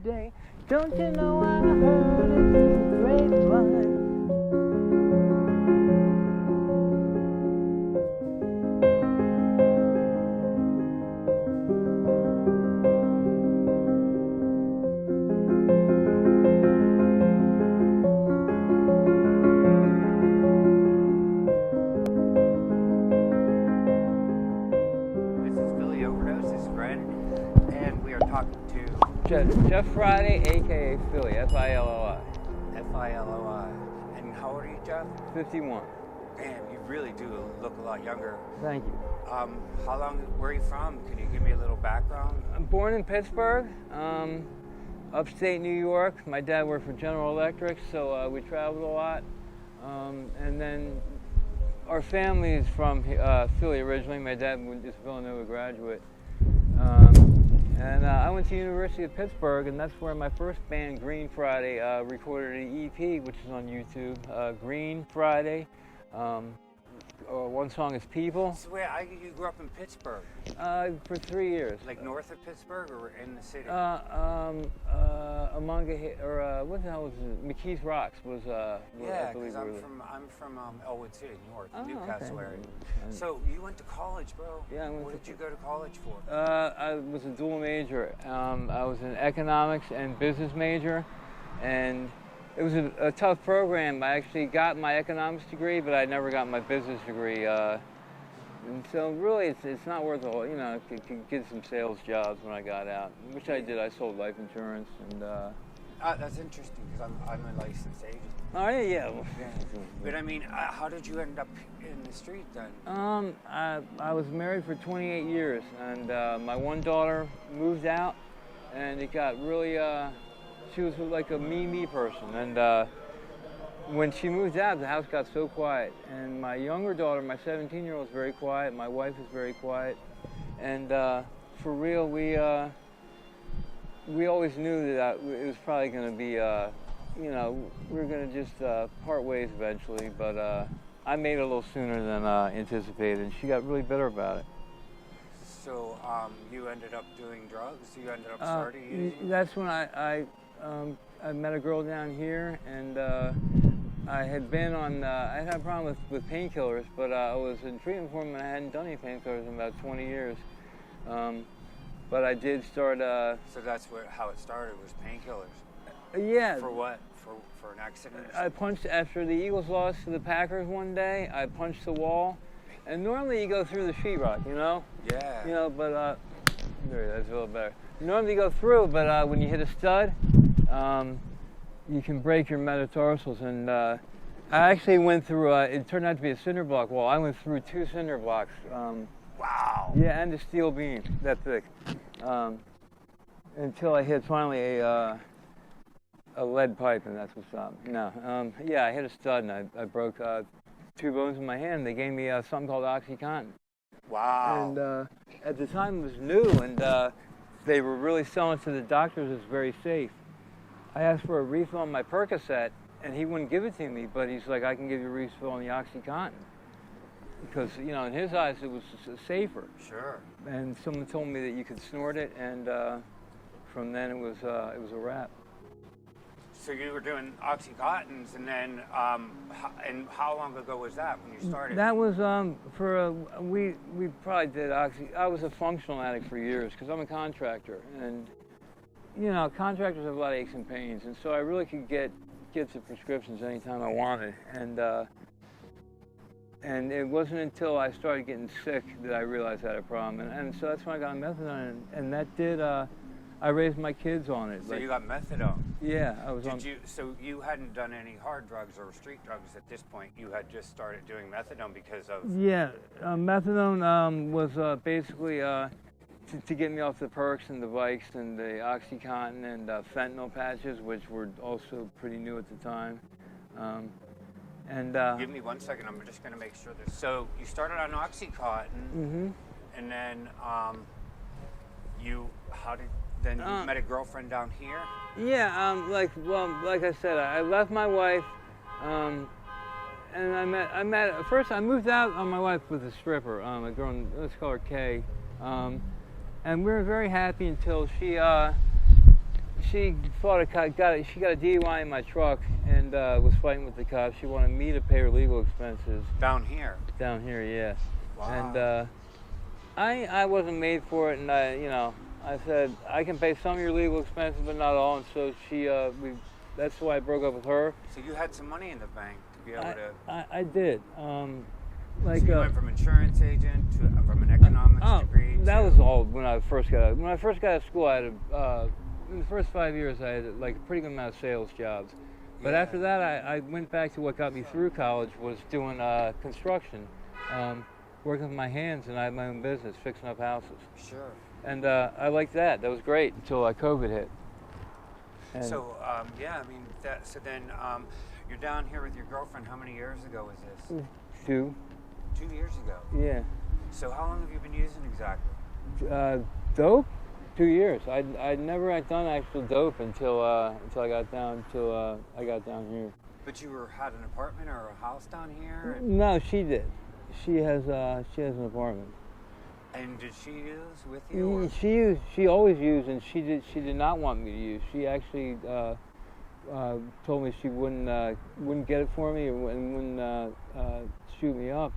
day. Don't you know I heard it through the grapevine? Jeff Friday, a.k.a. Philly, F-I-L-O-I. F-I-L-O-I. And how old are you, Jeff? 51. Damn, you really do look a lot younger. Thank you. Where are you from? Can you give me a little background? I'm born in Pittsburgh, upstate New York. My dad worked for General Electric, so we traveled a lot. And then our family is from Philly originally. My dad was a Villanova graduate. And I went to the University of Pittsburgh, and that's where my first band, Green Friday, recorded an EP, which is on YouTube. Green Friday. One song is People. So you grew up in Pittsburgh? For 3 years. Like north of Pittsburgh or in the city? What the hell was it? McKees Rocks was. Yeah, because I'm from Elwood City, North, Newcastle area. So you went to college, bro? Yeah, What did you go to college for? I was a dual major. I was an economics and business major, and it was a tough program. I actually got my economics degree, but I never got my business degree. And so really, it's not worth it. You know, I could get some sales jobs when I got out, which I did. I sold life insurance, and that's interesting because I'm a licensed agent. Oh yeah. But I mean, how did you end up in the street then? I was married for 28 years, and my one daughter moved out, and it got really. She was like a me person, and when she moved out, the house got so quiet. And my younger daughter, my 17-year-old, is very quiet. My wife is very quiet, and for real, we always knew that it was probably going to be, we were going to just part ways eventually. But I made it a little sooner than anticipated, and she got really bitter about it. So you ended up doing drugs? You ended up starting using? That's when I met a girl down here, and I had been on, I had a problem with painkillers, but I was in treatment for them, and I hadn't done any painkillers in about 20 years. But I did start. So that's how it started, was painkillers? Yeah. For what? For an accident? I punched, after the Eagles lost to the Packers one day, I punched the wall. And normally you go through the sheetrock, you know? Yeah. You know, but, that's a little better. Normally you go through, but when you hit a stud, you can break your metatarsals. And I actually went through, it turned out to be a cinder block wall. I went through 2 cinder blocks. Wow. Yeah, and a steel beam, that thick. Until I hit finally a lead pipe, and that's what stopped me. No, yeah, I hit a stud, and I broke 2 bones in my hand. They gave me something called OxyContin. Wow. And at the time it was new, and they were really selling to the doctors as very safe. I asked for a refill on my Percocet, and he wouldn't give it to me, but he's like, I can give you a refill on the OxyContin. Because, you know, in his eyes it was safer. Sure. And someone told me that you could snort it, and from then it was a wrap. So you were doing Oxycontins, and then, and how long ago was that when you started? That was we probably did I was a functional addict for years because I'm a contractor, and you know, contractors have a lot of aches and pains, and so I really could get the prescriptions anytime I wanted, and it wasn't until I started getting sick that I realized I had a problem, and so that's when I got on methadone, and that did. I raised my kids on it. So you got methadone? Yeah, I was So you hadn't done any hard drugs or street drugs at this point? You had just started doing methadone because of... Yeah, methadone was basically to get me off the perks and the Vikes and the OxyContin and fentanyl patches, which were also pretty new at the time. Give me 1 second, I'm just going to make sure this... So you started on OxyContin, and then you met a girlfriend down here? Yeah, like I said, I left my wife, and first I moved out on my wife with a stripper, a girl, let's call her Kay, and we were very happy until she she fought she got a DUI in my truck and was fighting with the cops. She wanted me to pay her legal expenses. Down here? Down here, yeah. Wow. And I wasn't made for it, and I said, I can pay some of your legal expenses, but not all. And so that's why I broke up with her. So you had some money in the bank to be able to... I did. So you went from insurance agent to from an economics degree. That was all when I first got out. When I first got out of school, I had in the first 5 years, I had like a pretty good amount of sales jobs. But after that, I went back to what got me through college, was doing construction, working with my hands, and I had my own business, fixing up houses. Sure. And I liked that. That was great until COVID hit. And So yeah, I mean, so then you're down here with your girlfriend. How many years ago was this? 2. 2 years ago. Yeah. So how long have you been using exactly? Dope? 2 years. I'd never had done actual dope until I got down here. But you had an apartment or a house down here? No, she did. She has an apartment. And did she use with you? Or? She always used, and she did not want me to use. She actually told me she wouldn't get it for me and wouldn't shoot me up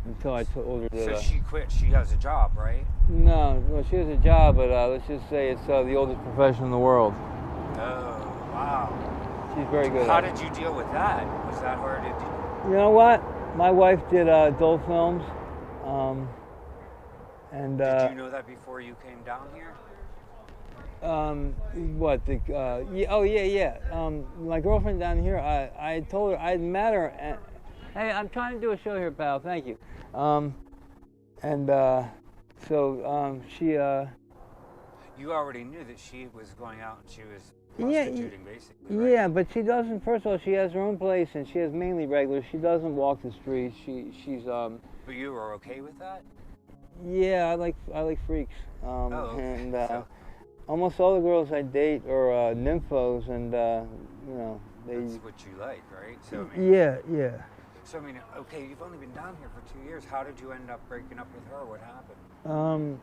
until I told her that. So she quit. She has a job, right? No, well, she has a job, but let's just say it's the oldest profession in the world. Oh, wow. She's very good. How did you deal with that? Was that hard to do? You know what? My wife did adult films, and did you know that before you came down here? What? My girlfriend down here, I told her I'd met her. And, hey, I'm trying to do a show here, pal. Thank you. She. You already knew that she was going out and she was prostituting, basically. Right? Yeah, but she doesn't. First of all, she has her own place and she has mainly regulars. She doesn't walk the streets. She's. But you were okay with that? Yeah, I like freaks. Okay. And almost all the girls I date are nymphos, and they. That's what you like, right? So I mean, yeah. So I mean, okay, you've only been down here for 2 years. How did you end up breaking up with her? What happened?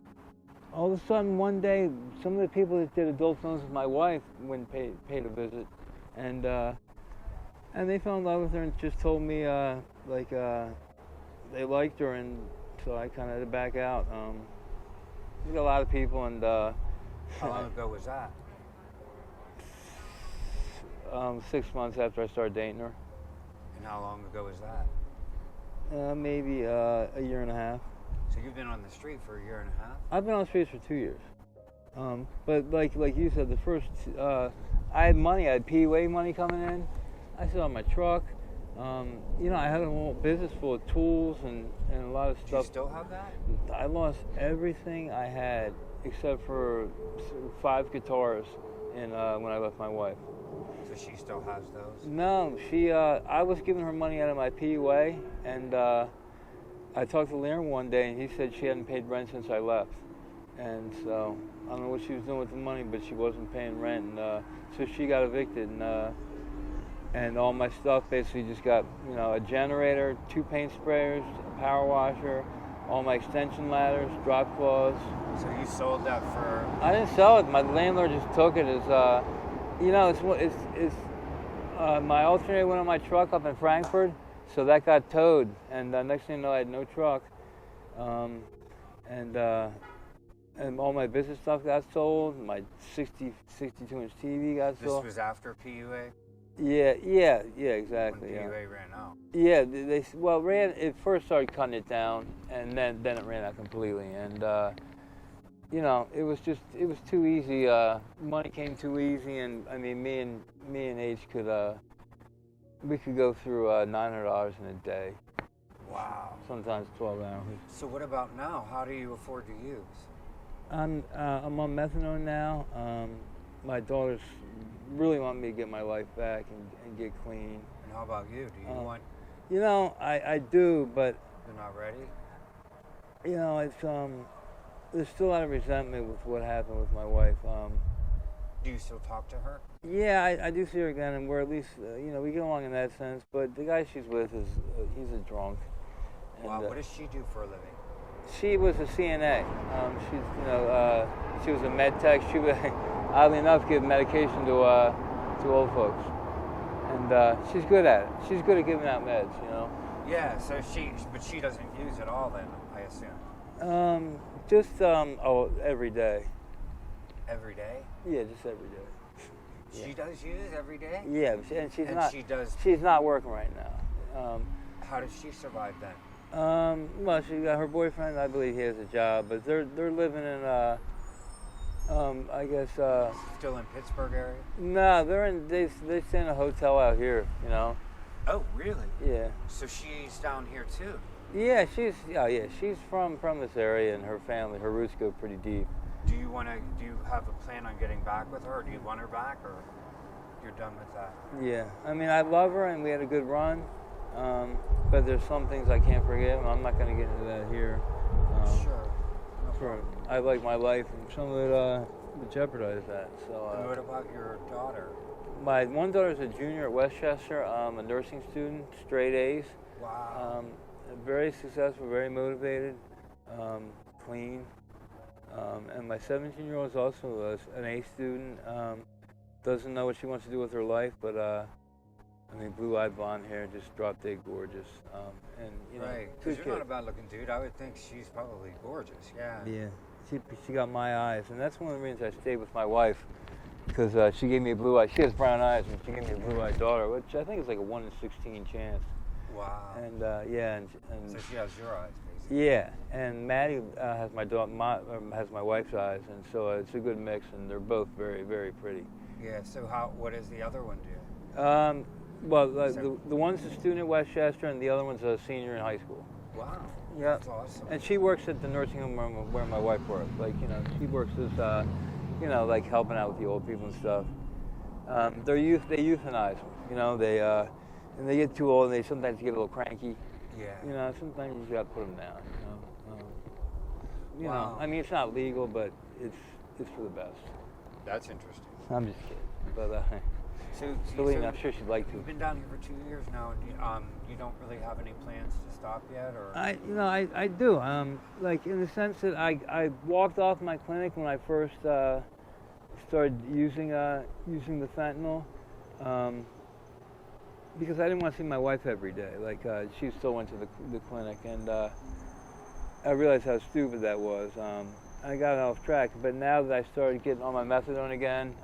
All of a sudden, one day, some of the people that did adult films with my wife went paid a visit, and they fell in love with her and just told me they liked her, and so I kind of had to back out. There's a lot of people, and how long ago was that? 6 months after I started dating her. And how long ago was that? Maybe a year and a half. So you've been on the street for a year and a half? I've been on the streets for 2 years. But like you said, the first, I had money. I had PUA money coming in. I still had my truck. I had a whole business full of tools and a lot of stuff. Do you still have that? I lost everything I had except for 5 guitars when I left my wife. So she still has those? No, I was giving her money out of my PUA, and I talked to Leon one day, and he said she hadn't paid rent since I left. And so I don't know what she was doing with the money, but she wasn't paying rent, and so she got evicted, and all my stuff basically just got, a generator, 2 paint sprayers, a power washer, all my extension ladders, drop cloths. So you sold that for? I didn't sell it. My landlord just took it as, my alternator went on my truck up in Frankfurt, so that got towed, and next thing you know, I had no truck, and all my business stuff got sold. My 62-inch TV got sold. This was after PUA? Yeah, exactly. When PUA ran out. Yeah, it first started cutting it down, and then it ran out completely, and it was too easy. Money came too easy, and I mean, me and H we could go through $900 in a day. Wow. Sometimes 12 hours. So what about now? How do you afford to use? I'm on methadone now. My daughters really want me to get my life back and get clean. And how about you? Do you want? I do, but you're not ready. It's there's still a lot of resentment with what happened with my wife. Do you still talk to her? Yeah, I do see her again, and we're at least, we get along in that sense. But the guy she's with he's a drunk. And, wow, what does she do for a living? She was a CNA. She was a med tech. oddly enough, give medication to old folks. And she's good at it. She's good at giving out meds, you know. Yeah, so but she doesn't use it all then, I assume. Just every day. Every day? Yeah, just every day. She does use it every day? Yeah, and she's not working right now. How does she survive then? Well, she got her boyfriend. I believe he has a job, but they're living in I guess. Still in Pittsburgh area? No, they stay in a hotel out here, you know. Oh, really? Yeah. So she's down here too? Yeah, she's from this area, and her family, her roots go pretty deep. Do you have a plan on getting back with her, or do you want her back, or you're done with that? Yeah, I mean, I love her, and we had a good run, but there's some things I can't forgive, and I'm not going to get into that here. Sure. I like my life, and some of it would jeopardize that. So. And what about your daughter? My one daughter is a junior at Westchester, a nursing student, straight A's. Wow. Very successful, very motivated, clean. And my 17-year-old is also an A student. Doesn't know what she wants to do with her life, but I mean, blue-eyed, blonde hair, just drop-dead gorgeous. And you know, right, because you're not a bad-looking dude. I would think she's probably gorgeous. Yeah. Yeah, she got my eyes, and that's one of the reasons I stayed with my wife, because she gave me a blue-eyed. She has brown eyes, and she gave me a blue-eyed daughter, which I think is like a 1 in 16 chance. Wow. And and so she has your eyes, basically. Yeah, and Maddie has has my wife's eyes, and so it's a good mix, and they're both very, very pretty. Yeah. So what does the other one do? Well, the one's a student at Westchester, and the other one's a senior in high school. Wow. Yeah. That's awesome. And she works at the nursing home where my wife works. Like, you know, she works as, you know, like helping out with the old people and stuff. They euthanize them. You know, and they get too old, and they sometimes get a little cranky. Yeah. You know, sometimes you got to put them down. You know. Wow. I mean, it's not legal, but it's for the best. That's interesting. I'm just kidding, but believe me, I'm sure she'd like to. You've been down here for 2 years now, and you don't really have any plans to stop yet, or? I do. Like in the sense that I walked off my clinic when I first started using the fentanyl, because I didn't want to see my wife every day. Like she still went to the clinic, and I realized how stupid that was. I got off track, but now that I started getting on my methadone again.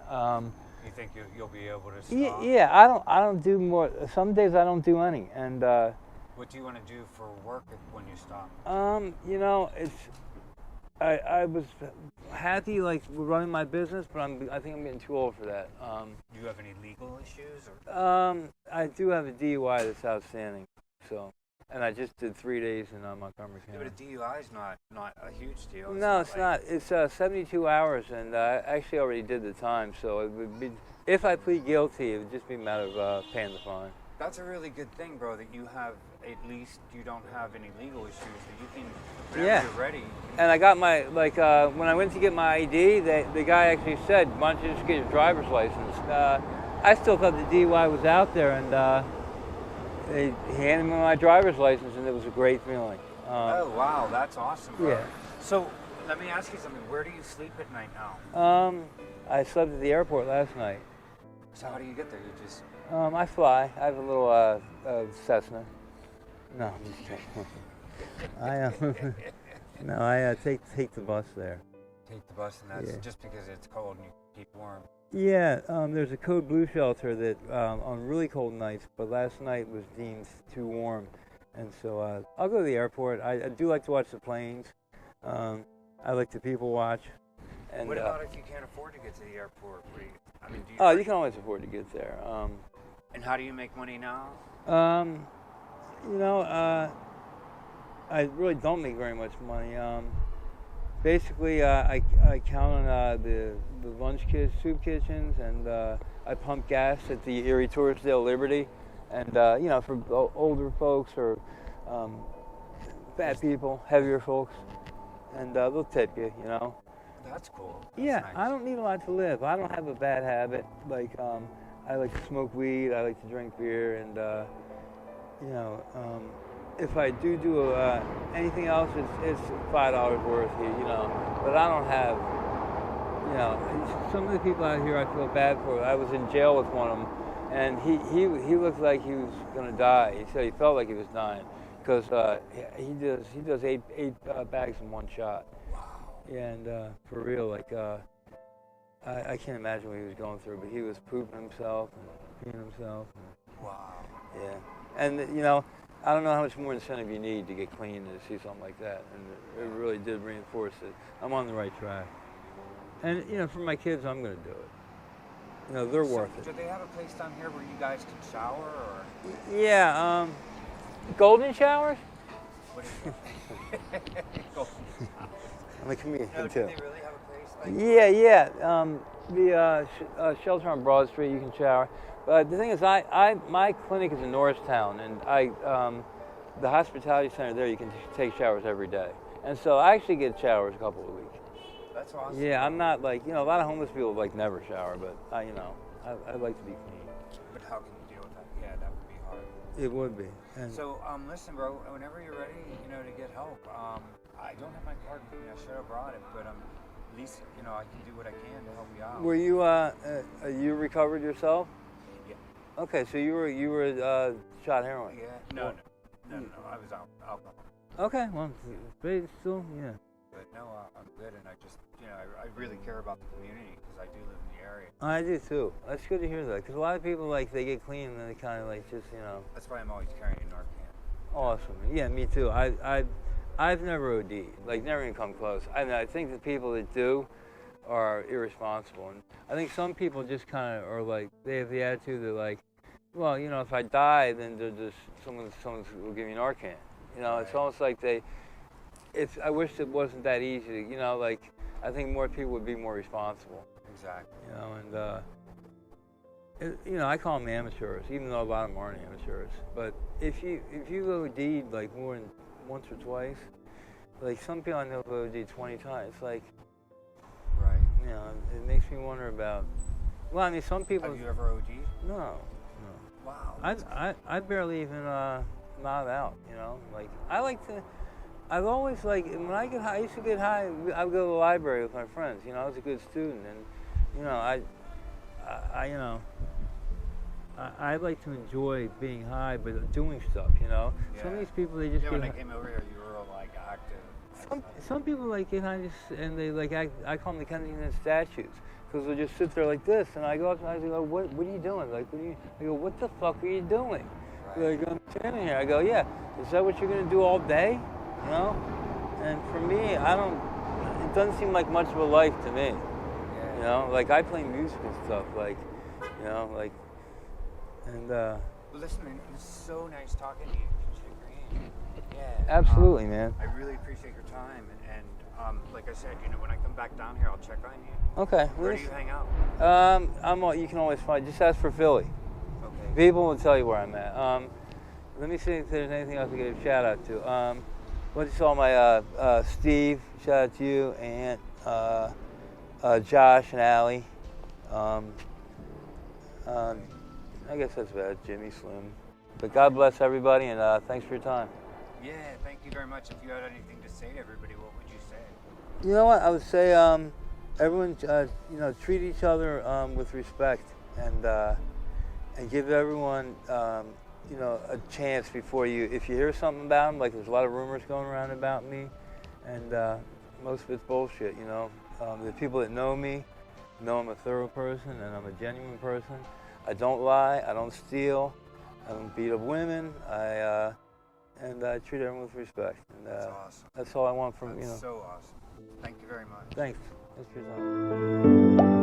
You think you'll be able to stop? Yeah, I don't do more. Some days I don't do any, and. What do you want to do for work when you stop? You know, I was happy like running my business, but I think I'm getting too old for that. Do you have any legal issues? Or? I do have a DUI that's outstanding, so. And I just did 3 days in Montgomery County. Yeah, but a DUI is not a huge deal. No, it's not. It's 72 hours, and I actually already did the time. So it would be, if I plead guilty, it would just be a matter of paying the fine. That's a really good thing, bro. That you have you don't have any legal issues. That you can, whenever you're ready. And I got my when I went to get my ID, the guy actually said, "Why don't you just get your driver's license?" I still thought the DUI was out there, and. He handed me my driver's license, and it was a great feeling. Oh, wow, that's awesome, bro. Yeah. So, let me ask you something. Where do you sleep at night now? I slept at the airport last night. So how do you get there? You just... I fly. I have a little Cessna. No, I'm just kidding. I take the bus there. Take the bus, and that's just because it's cold and you keep warm. Yeah, there's a code blue shelter that on really cold nights, but last night was deemed too warm, and so I'll go to the airport. I do like to watch the planes. I like to people watch. And what about if you can't afford to get to the airport? You can always afford to get there. And how do you make money now? You know, I really don't make very much money. Basically, I count on the soup kitchens, and I pump gas at the Erie Torresdale Liberty, and you know, for older folks or fat people, heavier folks, and they'll tip you, you know. That's cool. That's nice. I don't need a lot to live. I don't have a bad habit. Like I like to smoke weed. I like to drink beer, and you know. If I do anything else, it's $5 worth, you know. But I don't have you know, some of the people out here I feel bad for. I was in jail with one of them, and he looked like he was gonna die. He said he felt like he was dying because he does eight bags in one shot. Wow. And for real, like I can't imagine what he was going through, but he was pooping himself and peeing himself. Wow. Yeah, and you know, I don't know how much more incentive you need to get clean and to see something like that, and it really did reinforce that I'm on the right track. And you know, for my kids, I'm going to do it. You know, they're worth it. Do they have a place down here where you guys can shower, or? Yeah, golden showers. What is it? Golden showers. I'm a comedian No, too. do they really have a place like? Yeah. The shelter on Broad Street, you can shower. But the thing is, my clinic is in Norristown, and the hospitality center there, you can take showers every day. And so I actually get showers a couple of weeks. That's awesome. Yeah, I'm not like, you know, a lot of homeless people like never shower, but I like to be clean. But how can you deal with that? Yeah, that would be hard. It would be. And So, listen, bro. Whenever you're ready, you know, to get help, I don't have my card with me. I should have brought it, but at least, you know, I can do what I can to help you out. were you recovered yourself? Yeah. Okay, so you were shot heroin. Yeah. No. I was alcohol. Okay, well, but still, yeah. But no, I'm good, and I just, you know, I really care about the community because I do live in the area. I do too. That's good to hear that, because a lot of people like they get clean and then they kind of like just, you know. That's why I'm always carrying a Narcan. Awesome. Yeah, me too. I've never OD'd, like never even come close. I think the people that do are irresponsible, and I think some people just kind of are like, they have the attitude that like, well, you know, if I die, then they're just someone will give me Narcan. You know, it's almost like I wish it wasn't that easy. You know, like I think more people would be more responsible. Exactly. You know, and you know, I call them amateurs, even though a lot of them aren't amateurs. But if you OD'd like more than once or twice, like some people I know have OD'd 20 times. It's like, Right. you know, it makes me wonder about. Well, I mean, some people. Have you ever OD'd? No. Wow. I barely even nod out. You know, like I like to. I've always like when I get high. I used to get high. I would go to the library with my friends. You know, I was a good student, and you know, I like to enjoy being high, but doing stuff. You know, some of these people they just Yeah, get when high. I came over here, you were like active. Some people like get high and they like act. I call them the Kensington statues because they'll just sit there like this, and I go up and I go, what are you doing? Like, I go, what the fuck are you doing? Right. Like, I'm standing here. I go, yeah. Is that what you're gonna do all day? You know? And for me, it doesn't seem like much of a life to me. Yeah. You know, like I play music and stuff, like, you know, like, and Well, listen, man, it was so nice talking to you. Yeah. absolutely, man. I really appreciate your time, and like I said, you know, when I come back down here, I'll check on you. Okay. Where do you hang out? You can always find. Just ask for Philly. Okay. People will tell you where I'm at. Let me see if there's anything else to give a shout out to. What you saw my Steve, shout out to you, and Josh and Allie. I guess that's about it, Jimmy, Slim. But God bless everybody, and thanks for your time. Yeah, thank you very much. If you had anything to say to everybody, what would you say? You know what? I would say everyone, you know, treat each other with respect, and give everyone, you know, a chance before you. If you hear something about them, like there's a lot of rumors going around about me, and most of it's bullshit. You know, the people that know me know I'm a thorough person and I'm a genuine person. I don't lie. I don't steal. I don't beat up women. And I treat everyone with respect. And That's awesome. that's all I want from That's you know. so awesome. Thank you very much. Thanks. Thanks for your time.